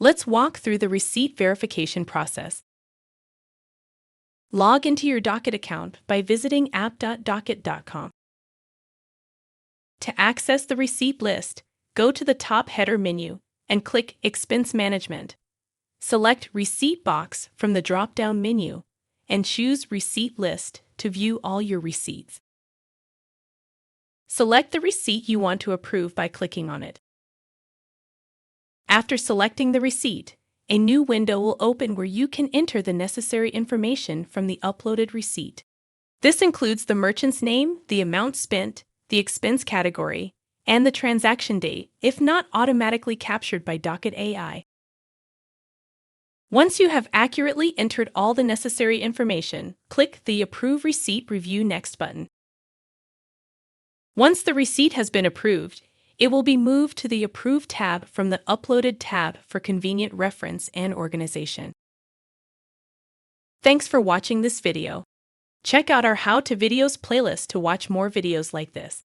Let's walk through the receipt verification process. Log into your Docyt account by visiting app.docyt.com. To access the receipt list, go to the top header menu and click Expense Management. Select Receipt Box from the drop-down menu and choose Receipt List to view all your receipts. Select the receipt you want to approve by clicking on it. After selecting the receipt, a new window will open where you can enter the necessary information from the uploaded receipt. This includes the merchant's name, the amount spent, the expense category, and the transaction date, if not automatically captured by Docyt AI. Once you have accurately entered all the necessary information, click the Approve Receipt Review Next button. Once the receipt has been approved, it will be moved to the Approve tab from the Uploaded tab for convenient reference and organization. Thanks for watching this video. Check out our How to Videos playlist to watch more videos like this.